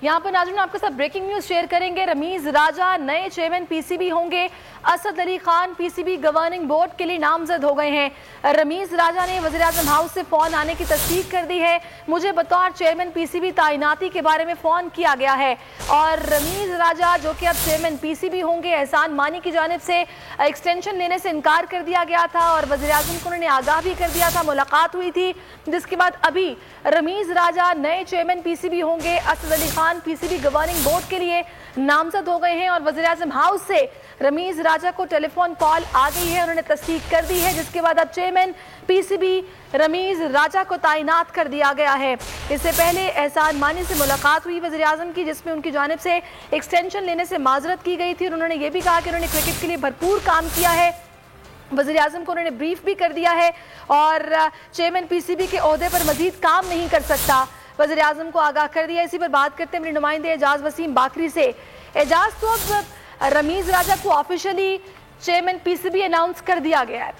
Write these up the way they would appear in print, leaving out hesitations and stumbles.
यहाँ पर नाज़रीन आपके साथ ब्रेकिंग न्यूज शेयर करेंगे। रमीज राजा नए चेयरमैन पीसीबी होंगे। Asad Ali Khan PCB governing board के लिए नामजद हो गए हैं। रमीज राजा ने वज़ीर-ए-आज़म हाउस से फोन आने की तस्दीक कर दी है। मुझे बतौर चेयरमैन पीसीबी तैनाती के बारे में फोन किया गया है और रमीज राजा जो कि अब चेयरमैन पीसीबी होंगे, एहसान मानी की जानिब से एक्सटेंशन लेने से इनकार कर दिया गया था और वज़ीर-ए-आज़म को उन्होंने आगाह भी कर दिया था। मुलाकात हुई थी जिसके बाद अभी रमीज राजा नए चेयरमैन पीसीबी होंगे। Asad Ali Khan PCB governing board के लिए नामजद हो गए हैं और वज़ीर-ए-आज़म हाउस से रमीज राजा को टेलीफोन कॉल आ गई है, उन्होंने तस्दीक कर दी है, जिसके बाद अब चेयरमैन पीसीबी रमीज राजा को तैनात कर दिया गया है। इससे पहले एहसान मानी से मुलाकात हुई वज़ीर-ए-आज़म की, जिसमें उनकी जानिब से एक्सटेंशन लेने से माजरत की गई थी और उन्होंने ये भी कहा कि उन्होंने क्रिकेट के लिए भरपूर काम किया है। वज़ीर-ए-आज़म को उन्होंने ब्रीफ भी कर दिया है और चेयरमैन पीसीबी के ओहदे पर मजीद काम नहीं कर सकता, वज़ीर-ए-आज़म को आगाह कर दिया। इसी पर बात करते हैं मेरे नुमाइंदे एजाज वसीम बाकरी से। एजाज, तो अब रमीज राजा को ऑफिशियली चेयरमैन पीसीबी अनाउंस कर दिया गया है।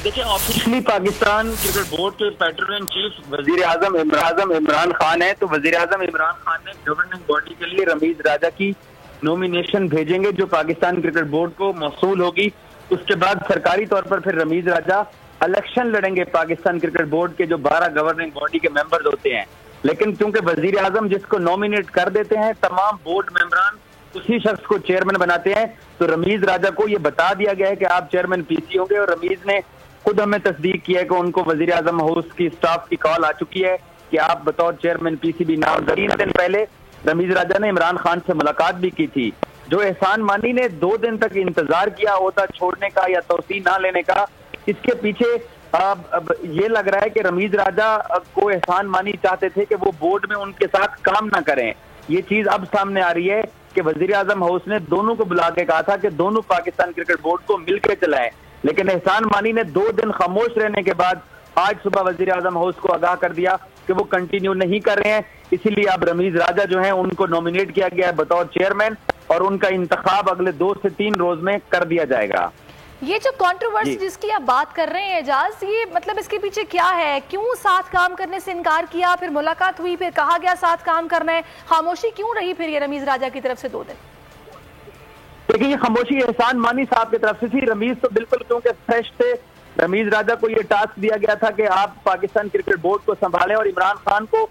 देखिए, ऑफिशियली पाकिस्तान क्रिकेट बोर्ड के पैटर्न इन चीफ वज़ीर-ए-आज़म इमरान खान है, तो वज़ीर-ए-आज़म इमरान खान ने गवर्निंग बॉडी के लिए रमीज राजा की नॉमिनेशन भेजेंगे जो पाकिस्तान क्रिकेट बोर्ड को मौसूल होगी। उसके बाद सरकारी तौर पर फिर रमीज राजा इलेक्शन लड़ेंगे पाकिस्तान क्रिकेट बोर्ड के जो 12 गवर्निंग बॉडी के मेंबर्स होते हैं। लेकिन क्योंकि वज़ीर-ए-आज़म जिसको नॉमिनेट कर देते हैं, तमाम बोर्ड मेंबरान उसी शख्स को चेयरमैन बनाते हैं, तो रमीज राजा को ये बता दिया गया है कि आप चेयरमैन पीसी होंगे और रमीज ने खुद हमें तस्दीक किया है कि उनको वज़ीर-ए-आज़म हाउस की स्टाफ की कॉल आ चुकी है कि आप बतौर चेयरमैन पीसीबी नामजद। 3 दिन पहले रमीज राजा ने इमरान खान से मुलाकात भी की थी। जो एहसान मानी ने 2 दिन तक इंतजार किया ओहदा छोड़ने का या तौसीह ना लेने का, इसके पीछे अब ये लग रहा है कि रमीज राजा को एहसान मानी चाहते थे कि वो बोर्ड में उनके साथ काम ना करें। ये चीज अब सामने आ रही है कि वज़ीर-ए-आज़म हाउस ने दोनों को बुला के कहा था कि दोनों पाकिस्तान क्रिकेट बोर्ड को मिलकर चलाएं, लेकिन एहसान मानी ने 2 दिन खामोश रहने के बाद आज सुबह वज़ीर-ए-आज़म हाउस को आगाह कर दिया कि वो कंटिन्यू नहीं कर रहे हैं। इसीलिए अब रमीज राजा जो हैं उनको नॉमिनेट किया गया है बतौर चेयरमैन और उनका इंतखाब अगले 2 से 3 रोज में कर दिया जाएगा। ये जो कंट्रोवर्सी जिसकी आप बात कर रहे हैं एजाज, ये मतलब इसके पीछे क्या है? क्यों साथ काम करने से इनकार किया, फिर मुलाकात हुई, फिर कहा गया साथ काम करना है, खामोशी क्यों रही फिर ये रमीज राजा की तरफ से 2 दिन? देखिए, ये खामोशी एहसान मानी साहब की तरफ से थी। रमीज तो बिल्कुल क्योंकि फ्रेश थे, रमीज राजा को ये टास्क दिया गया था कि आप पाकिस्तान क्रिकेट बोर्ड को संभालें और इमरान खान को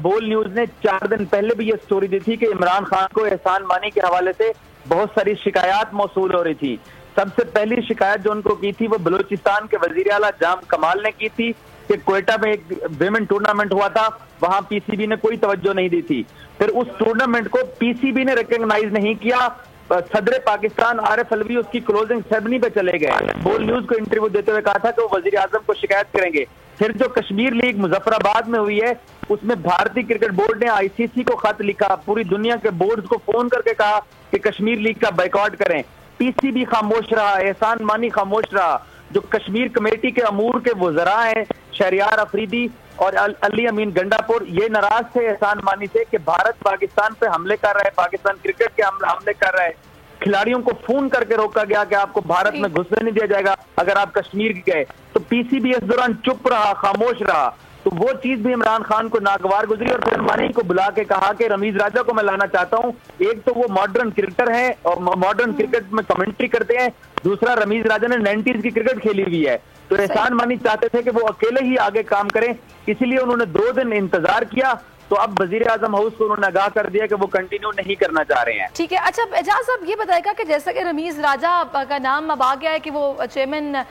बोल न्यूज ने 4 दिन पहले भी ये स्टोरी दी थी कि इमरान खान को एहसान मानी के हवाले से बहुत सारी शिकायत मौसूल हो रही थी। सबसे पहली शिकायत जो उनको की थी वो बलूचिस्तान के वजीर आला जाम कमाल ने की थी कि क्वेटा में एक विमेन टूर्नामेंट हुआ था, वहां पीसीबी ने कोई तवज्जो नहीं दी थी। फिर उस टूर्नामेंट को पीसीबी ने रिकॉग्नाइज नहीं किया। सदर पाकिस्तान आरिफ अलवी उसकी क्लोजिंग सेरेमनी पे चले गए। बोल न्यूज को इंटरव्यू देते हुए कहा था कि वो वजीर-ए-आज़म को शिकायत करेंगे। फिर जो कश्मीर लीग मुजफ्फराबाद में हुई है उसमें भारतीय क्रिकेट बोर्ड ने आईसीसी को खत लिखा, पूरी दुनिया के बोर्ड्स को फोन करके कहा कि कश्मीर लीग का बाइकआउट करें। पीसीबी खामोश रहा, एहसान मानी खामोश रहा। जो कश्मीर कमेटी के अमूर के वज़रा हैं शहरियार अफरीदी और अली अमीन गंडापुर, ये नाराज थे एहसान मानी से कि भारत पाकिस्तान पे हमले कर रहा है, पाकिस्तान क्रिकेट के हमले कर रहा है। खिलाड़ियों को फोन करके रोका गया कि आपको भारत में घुसने नहीं दिया जाएगा अगर आप कश्मीर गए। तो पीसीबी इस दौरान चुप रहा, खामोश रहा। तो वो चीज भी इमरान खान को नागवार गुजरी और फिर मानी को बुला के कहा कि रमीज राजा को मैं लाना चाहता हूं। एक तो वो मॉडर्न क्रिकेटर है और मॉडर्न क्रिकेट में कमेंट्री करते हैं, दूसरा रमीज राजा ने 90s की क्रिकेट खेली हुई है। तो एहसान मानी चाहते थे कि वो अकेले ही आगे काम करें, इसीलिए उन्होंने 2 दिन इंतजार किया। तो अब वज़ीर-ए-आज़म हाउस को उन्होंने आगाह कर दिया कि वो कंटिन्यू नहीं करना चाह रहे हैं। ठीक है, अच्छा एजाज साहब ये बताएगा कि जैसा कि रमीज राजा का नाम अब आ गया है कि वो चेयरमैन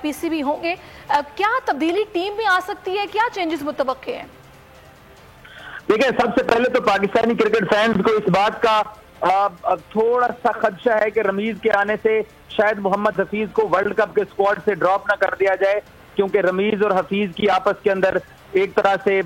पीसीबी होंगे, क्या तब्दीली टीम में आ सकती है, क्या चेंजेस मुतवक्के हैं? देखिए, सबसे पहले तो पाकिस्तानी क्रिकेट फैंस को इस बात का थोड़ा सा खदशा है कि रमीज के आने से शायद मोहम्मद हफीज को वर्ल्ड कप के स्क्वाड से ड्रॉप ना कर दिया जाए, क्योंकि रमीज और हफीज की आपस के अंदर एक तरह से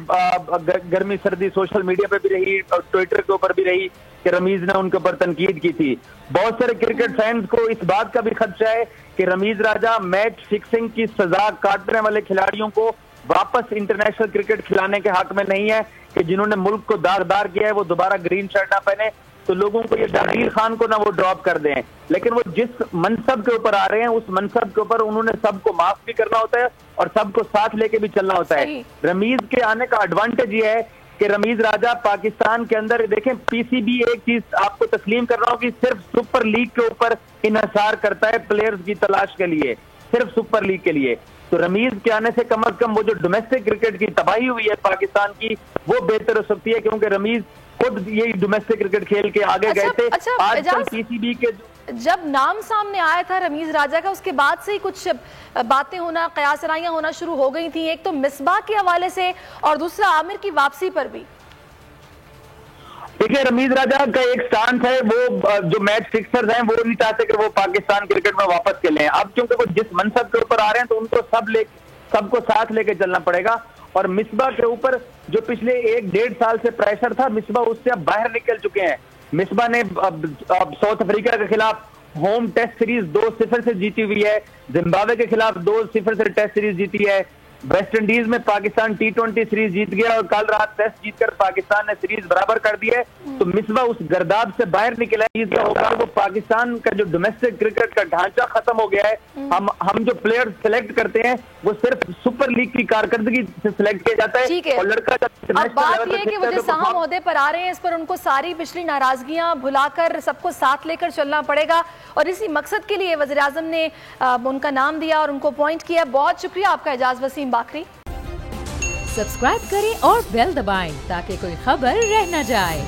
गर्मी सर्दी सोशल मीडिया पे भी रही और ट्विटर के ऊपर भी रही कि रमीज ने उनके ऊपर तनकीद की थी। बहुत सारे क्रिकेट फैंस को इस बात का भी खदशा है कि रमीज राजा मैच फिक्सिंग की सजा काटने वाले खिलाड़ियों को वापस इंटरनेशनल क्रिकेट खिलाने के हक में नहीं है कि जिन्होंने मुल्क को दागदार किया है वो दोबारा ग्रीन शर्ट ना पहने। तो लोगों को ये जागीर खान को ना वो ड्रॉप कर दें, लेकिन वो जिस मनसब के ऊपर आ रहे हैं उस मनसब के ऊपर उन्होंने सबको माफ भी करना होता है और सबको साथ लेके भी चलना होता है। रमीज के आने का एडवांटेज ये है कि रमीज राजा पाकिस्तान के अंदर देखें, पीसीबी एक चीज आपको तस्लीम कर रहा हूं कि सिर्फ सुपर लीग के ऊपर इन्हिसार करता है प्लेयर्स की तलाश के लिए, सिर्फ सुपर लीग के लिए। तो रमीज के आने से कम वो जो डोमेस्टिक क्रिकेट की तबाही हुई है पाकिस्तान की, वो बेहतर हो सकती है, क्योंकि रमीज खुद यही डोमेस्टिक क्रिकेट खेल के आगे गए थे। आजकल पीसीबी के जब नाम सामने आया था रमीज राजा का, उसके बाद से ही कुछ बातें होना, कयासराइयां होना शुरू हो गई थी, एक तो मिसबाह के हवाले से और दूसरा आमिर की वापसी पर भी। देखिए, रमीज राजा का एक स्टांस है, वो जो मैच फिक्सर्स हैं वो नहीं चाहते कि वो पाकिस्तान क्रिकेट में वापस खेलें। अब क्योंकि वो जिस मनसब के ऊपर आ रहे हैं तो उनको सबको साथ लेके चलना पड़ेगा। और मिसबाह के ऊपर जो पिछले 1-1.5 साल से प्रेशर था, मिसबाह उससे अब बाहर निकल चुके हैं। मिसबाह ने अब साउथ अफ्रीका के खिलाफ होम टेस्ट सीरीज 2-0 से जीती हुई है, जिम्बाब्वे के खिलाफ 2-0 से टेस्ट सीरीज जीती है, वेस्ट इंडीज में पाकिस्तान T20 सीरीज जीत गया और कल रात टेस्ट जीतकर पाकिस्तान ने सीरीज बराबर कर दी है। तो मिसबाह उस गर्दाब से बाहर निकला है। क्या होगा, वो पाकिस्तान का जो डोमेस्टिक क्रिकेट का ढांचा खत्म हो गया है। हम जो प्लेयर सिलेक्ट करते हैं वो सिर्फ सुपर लीग की कारकर्दगी से सिलेक्ट किया जाता है। और लड़का अब बात ये है कि वो जो साहब ओहदे पर आ रहे हैं, इस पर उनको सारी पिछली नाराजगियां भुलाकर सबको साथ लेकर चलना पड़ेगा, और इसी मकसद के लिए वज़ीर आज़म ने उनका नाम दिया और उनको अपॉइंट किया। बहुत शुक्रिया आपका एजाज वसीम बाकरी। सब्सक्राइब करें और बेल दबाएं ताकि कोई खबर रह न जाए।